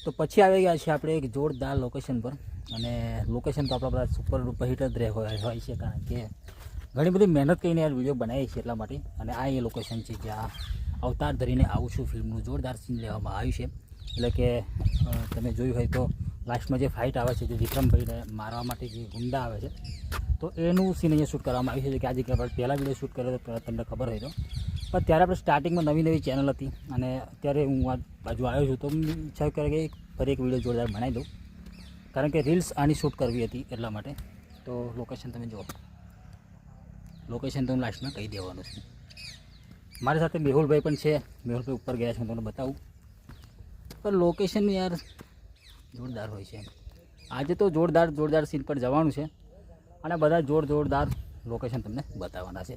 તો પછી આવી ગયા છે આપણે એક જોરદાર લોકેશન પર, અને લોકેશન તો આપણા બધા સુપર ડુપર હિટ જ હોય છે, કારણ કે ઘણી બધી મહેનત કરીને યાર વિડીયો બનાવી છે એટલા માટે. અને આ એ લોકેશન છે જ્યાં અવતાર ધરીને આવું છું ફિલ્મનું જોરદાર સીન લેવામાં આવ્યું છે. એટલે કે તમે જોયું હોય તો લાસ્ટમાં જે ફાઇટ આવે છે, જે વિક્રમભાઈને મારવા માટે જે ગુંડા આવે છે, તો એનું સીન અહીંયા શૂટ કરવામાં આવ્યું છે. કે આજે આપણે પહેલાં વિડીયો શૂટ કર્યો તો તમને ખબર હોય તો, પણ ત્યારે આપણે સ્ટાર્ટિંગમાં નવી ચેનલ હતી, અને અત્યારે હું આ બાજુ આવ્યો છું તો ઈચ્છા કરે કે ફરી એક વિડીયો જોરદાર બનાવી દઉં, કારણ કે રીલ્સ આની શૂટ કરવી હતી એટલા માટે. તો લોકેશન તમે જુઓ, લોકેશન તો હું લાસ્ટમાં કહી દેવાનું છું. મારી સાથે મેહુલભાઈ પણ છે, મેહુલભાઈ ઉપર ગયા છે, હું તમને બતાવું. પણ લોકેશન યાર જોરદાર હોય છે. આજે તો જોરદાર સીન પર જવાનું છે, અને બધા જોરદાર લોકેશન તમને બતાવવાના છે.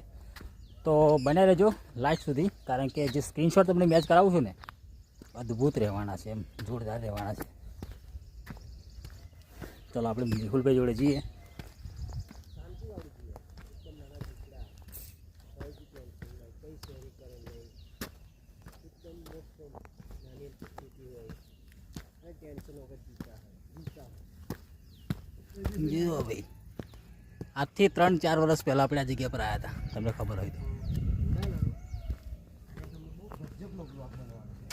તો બન્યા રહેજો લાસ્ટ સુધી, કારણ કે જે સ્ક્રીનશોટ તમને મેચ કરાવું છું ને, અદ્ભુત રહેવાના છે, એમ જોરદાર રહેવાના છે. ચલો આપણે મેહુલભાઈ જોડે જઈએ. જો ભાઈ આજથી 3-4 વર્ષ પહેલાં આપણે આ જગ્યા પર આવ્યા હતા, તમને ખબર હોય તો.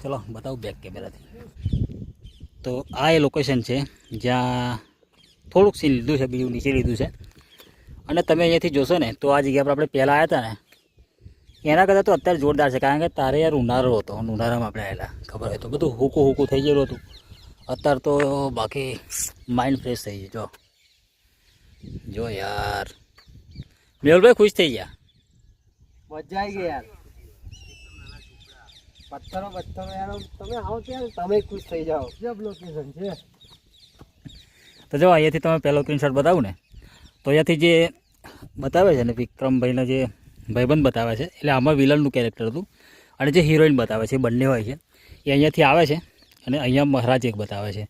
ચલો બતાવું બેક કેમેરાથી. તો આ એ લોકેશન છે જ્યાં થોડુંક સીન લીધું છે, બીજું નીચે લીધું છે. અને તમે અહીંયાથી જોશો ને તો આ જગ્યા પર આપણે પહેલાં આવ્યા હતા ને, એના કરતાં તો અત્યારે જોરદાર છે, કારણ કે તારે યાર ઉનાળો હતો, ઉનાળામાં આપણે આવેલા ખબર હોય તો બધું હૂકું થઈ ગયેલું હતું. અત્યારે તો બાકી માઇન્ડ ફ્રેશ થઈ જાય. જો યાર મેહુલભાઈ ખુશ થઈ ગયા, મજા આવી ગઈ યાર. પથ્થરો યાર, તમે આવો ત્યારે તમે ખુશ થઈ જાઓ. જબ લોકેશન છે. તો જો અહીંયાથી તમે પહેલો સ્ક્રીનશોટ બતાવું ને, તો અહીંયાથી જે બતાવે છે ને વિક્રમભાઈના જે ભાઈબંધ બતાવે છે, એટલે આમાં વિલનનું કેરેક્ટર હતું, અને જે હિરોઈન બતાવે છે એ બંને હોય છે. એ અહીંયાથી આવે છે, અને અહીંયા મહારાજ એક બતાવે છે,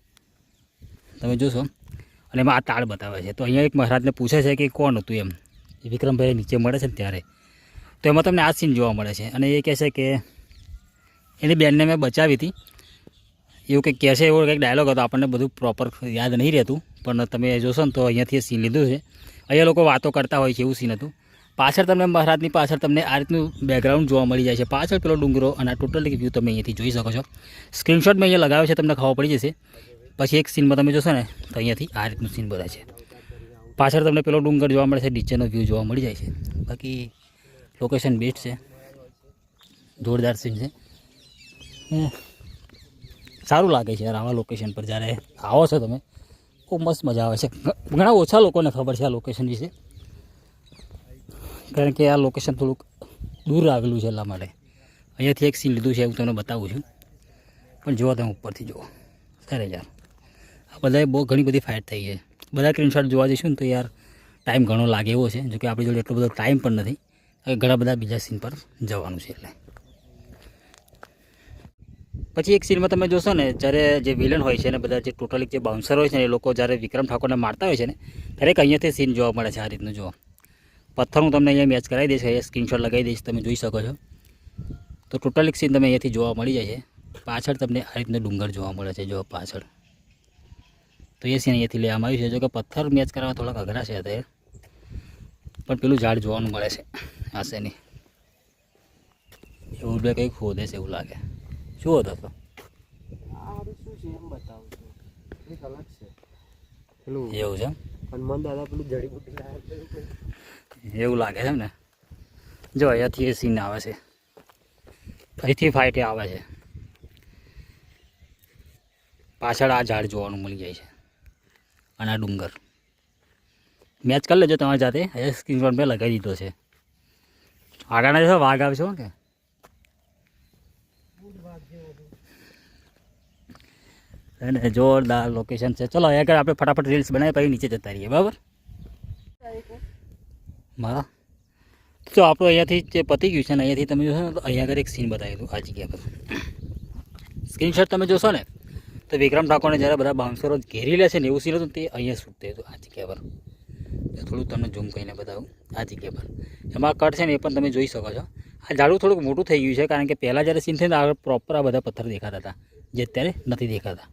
તમે જોશો. અને એમાં આ તાળ બતાવે છે. તો અહીંયા એક મહારાજને પૂછે છે કે કોણ હતું એમ, વિક્રમભાઈ નીચે મળે છે ને ત્યારે. તો એમાં તમને આ સીન જોવા મળે છે, અને એ કહે છે કે એની બેનને મેં બચાવી હતી, એવું કંઈક કહે છે. એવો કંઈક ડાયલોગ હતો, આપણને બધું પ્રોપર યાદ નહીં રહેતું, પણ તમે જોશો ને તો અહીંયાથી એ સીન લીધું છે. અહીંયા લોકો વાતો કરતા હોય છે એવું સીન હતું. પાછળ તમને મહારાજની પાછળ તમને આ રીતનું બેકગ્રાઉન્ડ જોવા મળી જાય છે, પાછળ પેલો ડુંગરો, અને આ ટોટલી વ્યૂ તમે અહીંયાથી જોઈ શકો છો. સ્ક્રીનશોટ મેં અહીંયા લગાવ્યો છે, તમને ખબર પડી જશે. પછી એક સીનમાં તમે જોશો ને તો અહીંયાથી આ રીતનું સીન બધા છે. પાછળ તમને પેલો ડુંગર જોવા મળે છે, નીચેનો વ્યૂ જોવા મળી જાય છે. બાકી લોકેશન બેસ્ટ છે, જોરદાર સીન છે. સારું લાગે છે યાર આવા લોકેશન પર જ્યારે આવો છો તમે, ખૂબ મસ્ત મજા આવે છે. ઘણા ઓછા લોકોને ખબર છે આ લોકેશન વિશે, કારણ કે આ લોકેશન થોડુંક દૂર આવેલું છે, એટલા માટે. અહીંયાથી એક સીન લીધું છે, હું તમને બતાવું છું, પણ જુઓ તમે ઉપરથી જુઓ. અરે યાર આ બધાએ બહુ ઘણી બધી ફાઇટ થઈ છે. બધા સ્ક્રીનશોટ જોવા જઈશું ને તો યાર ટાઈમ ઘણો લાગે એવો છે, જોકે આપણી જોડે એટલો બધો ટાઈમ પણ નથી, ઘણા બધા બીજા સીન પર જવાનું છે. એટલે પછી એક સીનમાં તમે જોશો ને, જ્યારે જે વિલન હોય છે ને બધા જે ટોટલી જે બાઉન્સર હોય છે ને, એ લોકો જ્યારે વિક્રમ ઠાકોરને મારતા હોય છે ને, દરેક અહીંયાથી સીન જોવા મળે છે. આ રીતનું જુઓ, પથ્થર હું તમને અહીંયા મેચ કરાવી દઈશ, અહીંયા સ્ક્રીનશોટ લગાવી દઈશ, તમે જોઈ શકો છો. તો ટોટલી સીન તમે અહીંયાથી જોવા મળી જાય છે. પાછળ તમને આ રીતનો ડુંગર જોવા મળે છે, જો પાછળ. તો એ સીન અહીંયાથી લેવામાં આવ્યું છે. જો કે પથ્થર મેચ કરવા થોડાક અઘરા છે અત્યારે, પણ પેલું ઝાડ જોવાનું મળે છે આશેની. એવું બે કંઈક ખોદે છે એવું લાગે. શું હતો તો શું છે એમ બતાવું છું, એક અલગ છે પેલું એવું છે. હનુમાન દાદા પેલું જડીબુટી લાયા એવું લાગે છે ને. જો અહીંયાથી એ સીન આવે છે, અહીંથી ફાઇટ આવે છે. પાછળ આ ઝાડ જોવાનું મળી જાય છે, અને આ ડુંગર. મેચ કરી લેજો તમારી જાતે, અહીંયા સ્ક્રીનશોટ મેં લગાવી દીધો છે. આગળના જશો વાઘ આવશે કે અને જોરદાર લોકેશન છે. ચલો અહીંયા આગળ આપણે ફટાફટ રીલ્સ બનાવી પછી નીચે જતા રહીએ, બરાબર. મારા તો આપણું અહીંયાથી જે પતી ગયું છે ને, અહીંયાથી તમે જોશો ને તો અહીંયા આગળ એક સીન બતાવી દઉં આ જગ્યા પર. સ્ક્રીનશોટ તમે જોશો ને તો વિક્રમ ઠાકોરને જ્યારે બધા બાઉન્સરો ઘેરી લે છે ને, એવું સીન હતું તે અહીંયા શૂટ થયું હતું આ જગ્યા પર. થોડુંક તમને ઝૂમ કરીને બતાવું આ જગ્યા પર. એમાં કટ છે ને એ પણ તમે જોઈ શકો છો. આ ઝાડું થોડુંક મોટું થઈ ગયું છે, કારણ કે પહેલાં જ્યારે સીન થયું ને આગળ પ્રોપર આ બધા પથ્થર દેખાતા હતા, જે અત્યારે નથી દેખાતા.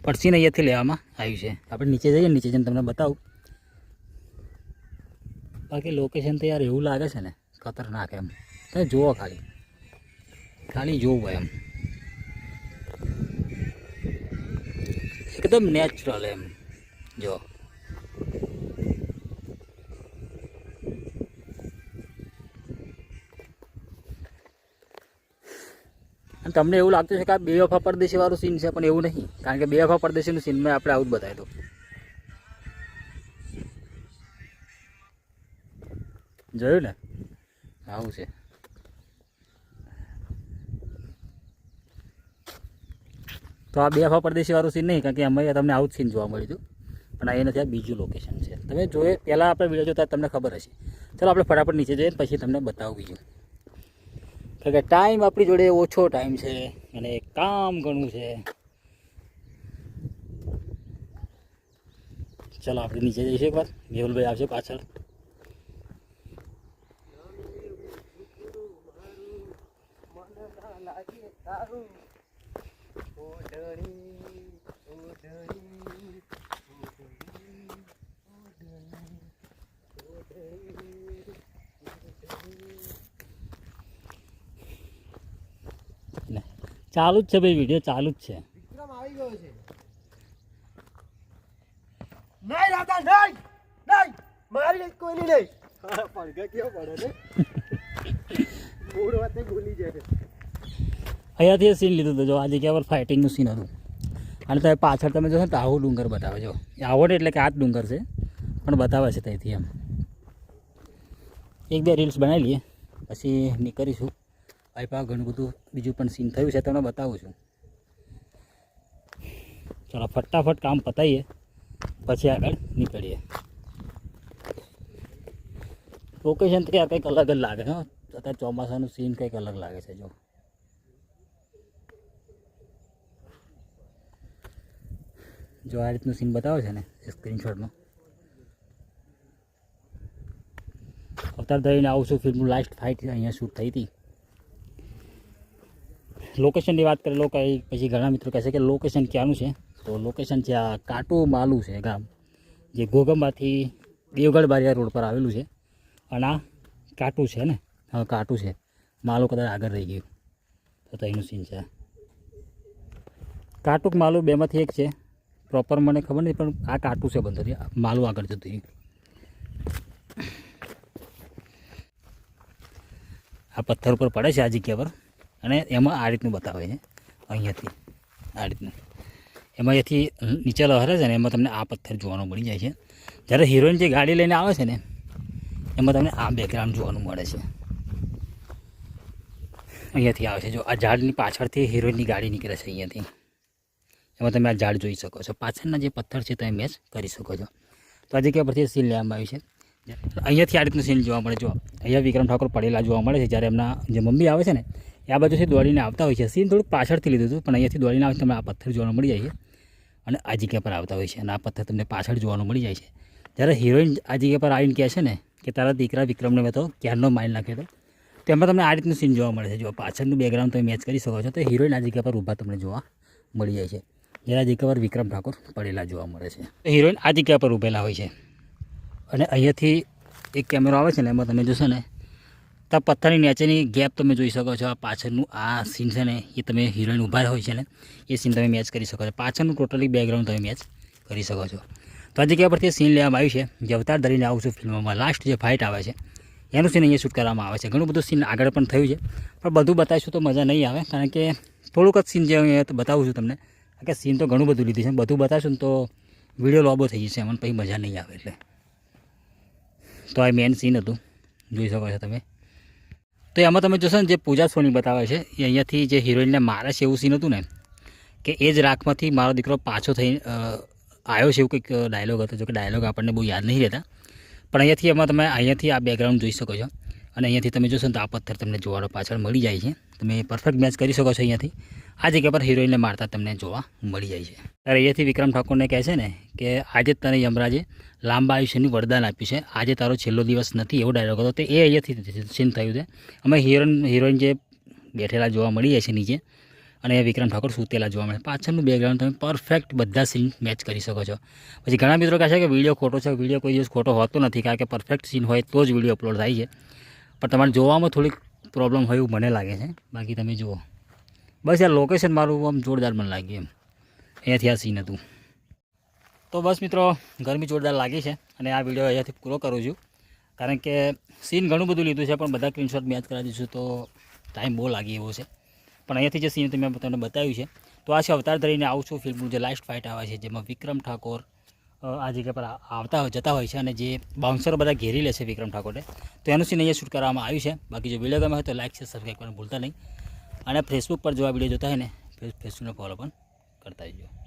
પણ સીન અહીંયાથી લેવામાં આવ્યું છે. આપણે નીચે જઈએ, નીચે જઈને તમને બતાવું. બાકી લોકેશન તો યાર એવું લાગે છે ને ખતરનાક એમ. તમે જુઓ ખાલી જોવું એમ એકદમ નેચરલ એમ. જો અને તમને એવું લાગતું છે કે આ બેવફા પરદેશી વાળું સીન છે, પણ એવું નહીં. કારણ કે બેવફા પરદેશીનું સીનમાં આપણે આવું જ બતાવ્યું હતું. જોયું ને, આવું છે. તો આ બેવફા પરદેશી વાળું સીન નહીં, કારણ કે અમે તમને આવું જ સીન જોવા મળ્યું હતું. પણ આ નથી, આ બીજું લોકેશન છે. તમે જોઈએ પહેલાં આપણે વિડીયો જોતા તમને ખબર હશે. ચાલો આપણે ફટાફટ નીચે જઈએ, પછી તમને બતાવું બીજું. કારણ કે ટાઈમ આપણી જોડે ઓછો ટાઈમ છે અને કામ ઘણું છે. ચાલો આપણે નીચે જઈશું એકવાર. મેહુલભાઈ આવશે પાછળ. ચાલુ જ છે ભાઈ, વિડીયો ચાલુ જ છે. વિક્રમ આવી ગયો છે. નહીં દાદા, નહીં મારી કોઈની નહીં. હા, પડઘા કેવો પડે ને. મૂળ વાતે ભૂલી જાય. અહીંયાથી સીન લીધું હતું. જો આ જગ્યા પર ફાઇટિંગનું સીન હતું. અને તમે પાછળ તમે જોશો તો આવો ડુંગર બતાવે. જો આવો ને એટલે કે આ જ ડુંગર છે, પણ બતાવે છે ત્યાંથી એમ. એક બે રીલ્સ બનાવી લઈએ, પછી નીકળીશું. ભાઈ પા ઘણું બધું બીજું પણ સીન થયું છે, તમને બતાવું છું. ચાલો ફટાફટ કામ પતાવીએ, પછી આગળ નીકળીએ. લોકેશન તો કંઈક અલગ જ લાગે છે. અત્યારે ચોમાસાનું સીન કંઈક અલગ લાગે છે. જો આ રીતનું સીન બતાવે છે ને સ્ક્રીનશોટમાં. અવતાર ધરીને આવું છું. ફિલ્મનું લાસ્ટ ફાઇટ અહીંયા શૂટ થઈ હતી. લોકેશનની વાત કરી લો કંઈ, પછી ઘણા મિત્રો કહેશે કે લોકેશન ક્યાંનું છે. તો લોકેશન છે આ કાટુ માલુ છે ગામ, જે ઘોગંબાથી દેવગઢ બારિયા રોડ પર આવેલું છે. અને આ કાટુ છે ને, હા કાટુ છે. માલુ કદાચ આગળ રહી ગયું, તો એનું સીન છે. કાટુક માલુ બેમાંથી એક છે. પ્રોપર મને ખબર નહીં, પણ આ કાટુ છે બંધ. માલુ આગળ જતું રહ્યું. આ પથ્થર ઉપર પડે છે આ જગ્યા પર, અને એમાં આ રીતનું બતાવે છે. અહીંયાથી આ રીતનું એમાં અહીંયાથી નીચે લહરે છે ને, એમાં તમને આ પથ્થર જોવાનું મળી જાય છે. જ્યારે હિરોઈન જે ગાડી લઈને આવે છે ને, એમાં તમને આ બેકગ્રાઉન્ડ જોવાનું મળે છે. અહીંયાથી આવે છે. જો આ ઝાડની પાછળથી હિરોઈનની ગાડી નીકળે છે અહીંયાથી. એમાં તમે આ ઝાડ જોઈ શકો છો. પાછળના જે પથ્થર છે તમે મેચ કરી શકો છો. તો આ જગ્યા પરથી સીન લેવામાં આવ્યું છે. અહીંયાથી આ રીતનું સીન જોવા મળે. જો અહીંયા વિક્રમ ઠાકોર પડેલા જોવા મળે છે. જ્યારે એમના જે મમ્મી આવે છે ને, એ આ બાજુથી દોડીને આવતા હોય છે. સીન થોડુંક પાછળથી લીધું હતું, પણ અહીંયાથી દોડીને આવે તમને આ પથ્થર જોવાનું મળી જાય છે. અને આ જગ્યા પર આવતા હોય છે, અને આ પથ્થર તમને પાછળ જોવાનું મળી જાય છે. જ્યારે હિરોઈન આ જગ્યા પર આવીને કહે છે ને કે તારા દીકરા વિક્રમને મેં તો ક્યારનો માઇલ નાખ્યો હતો, તેમાં તમને આ રીતનું સીન જોવા મળે છે. જો પાછળનું બેકગ્રાઉન્ડ તમે મેચ કરી શકો છો. તો હિરોઈન આ જગ્યા પર ઊભા તમને જોવા મળી જાય છે. જ્યારે આ જગ્યા પર વિક્રમ ઠાકોર પડેલા જોવા મળે છે. હિરોઈન આ જગ્યા પર ઊભેલા હોય છે. અને અહીંયાથી એક કેમેરો આવે છે ને, એમાં તમે જોશો ને તો પથ્થરની નીચેની ગેપ તમે જોઈ શકો છો. આ પાછળનું આ સીન છે ને, એ તમે હિરોઈન ઊભા હોય છે ને, એ સીન તમે મેચ કરી શકો છો. પાછળનું ટોટલી બેકગ્રાઉન્ડ તમે મેચ કરી શકો છો. તો આ જગ્યા પરથી સીન લેવામાં આવ્યું છે. જે અવતાર ધરીને આવું છું ફિલ્મમાં લાસ્ટ જે ફાઇટ આવે છે, એનું સીન અહીંયા શૂટ કરવામાં આવે છે. ઘણું બધું સીન આગળ પણ થયું છે, પણ બધું બતાવીશું તો મજા નહીં આવે. કારણ કે થોડુંક જ સીન જે તો બતાવું છું તમને. કારણ કે સીન તો ઘણું બધું લીધું છે. બધું બતાવશું ને તો વિડીયો લોબો થઈ જશે, એમાં પછી મજા નહીં આવે. એટલે તો આ મેન સીન હતું, જોઈ શકો છો તમે. તો એમાં તમે જોશો ને જે પૂજા સોની બતાવે છે, એ અહીંયાથી જે હિરોઈનને મારે છે એવું સીન હતું ને, કે એ જ રાખમાંથી મારો દીકરો પાછો થઈ આવ્યો છે એવું કંઈક ડાયલોગ હતો. જો કે ડાયલોગ આપણને બહુ યાદ નહીં રહેતા, પણ અહીંયાથી એમાં તમે અહીંયાથી આ બેકગ્રાઉન્ડ જોઈ શકો છો. અને અહીંયાથી તમે જોશો ને તો આ પથ્થર તમને જોવાનો પાછળ મળી જાય છે. તમે પરફેક્ટ મેચ કરી શકો છો. અહીંયાથી આ જગ્યા પર હિરોઈનને મારતા તમને જોવા મળી જાય છે. ત્યારે અહીંયાથી વિક્રમ ઠાકોરને કહે છે ને કે આજે તને યમરાજે લાંબા આયુષ્યનું વરદાન આપ્યું છે, આજે તારો છેલ્લો દિવસ નથી, એવો ડાયલોગ હતો. તે એ અહીંયાથી સીન થયું છે. અમે હિરોઈન જે બેઠેલા જોવા મળી જાય છે નીચે, અને વિક્રમ ઠાકોર સૂતેલા જોવા મળે. પાછળનું બેકગ્રાઉન્ડ તમે પરફેક્ટ બધા સીન મેચ કરી શકો છો. પછી ઘણા મિત્રો કહે છે કે વિડીયો ખોટો છે. વિડીયો કોઈ દિવસ ખોટો હોતો નથી, કારણ કે પરફેક્ટ સીન હોય તો જ વિડીયો અપલોડ થાય છે. પણ તમારે જોવામાં થોડીક પ્રોબ્લેમ હોય એવું મને લાગે છે. બાકી તમે જુઓ, બસ આ લોકેશન મારું આમ જોરદાર મને લાગ્યું એમ. અહીંયાથી આ સીન હતું. તો બસ મિત્રો, ગરમી જોરદાર લાગી છે અને આ વિડીયો અહીંયાથી પૂરો કરું છું, કારણ કે સીન ઘણું બધું લીધું છે, પણ બધા સ્ક્રીનશોટ મેચ કરાવી દઈશું તો ટાઈમ બહુ લાગી એવો છે. પણ અહીંયાથી જે સીન મેં તમને બતાવ્યું છે, તો આ છે અવતાર ધરીને આવું છું ફિલ્મનું જે લાસ્ટ ફાઇટ આવે છે, જેમાં વિક્રમ ઠાકોર આ જગ્યા પર જતા હોય છે અને જે બાઉન્સરો બધા ઘેરી લે છે વિક્રમ ઠાકોરે, તો એનું સીન અહીંયા શૂટ કરવામાં આવ્યું છે. બાકી જો વિડીયો ગમે હોય તો લાઈક છે, સબસ્ક્રાઈબ કરવાનું ભૂલતા નહીં. અને ફેસબુક પર જો આ વિડીયો જોતા હોય ને, ફેસબુકને ફોલો પણ કરતા રહેજો.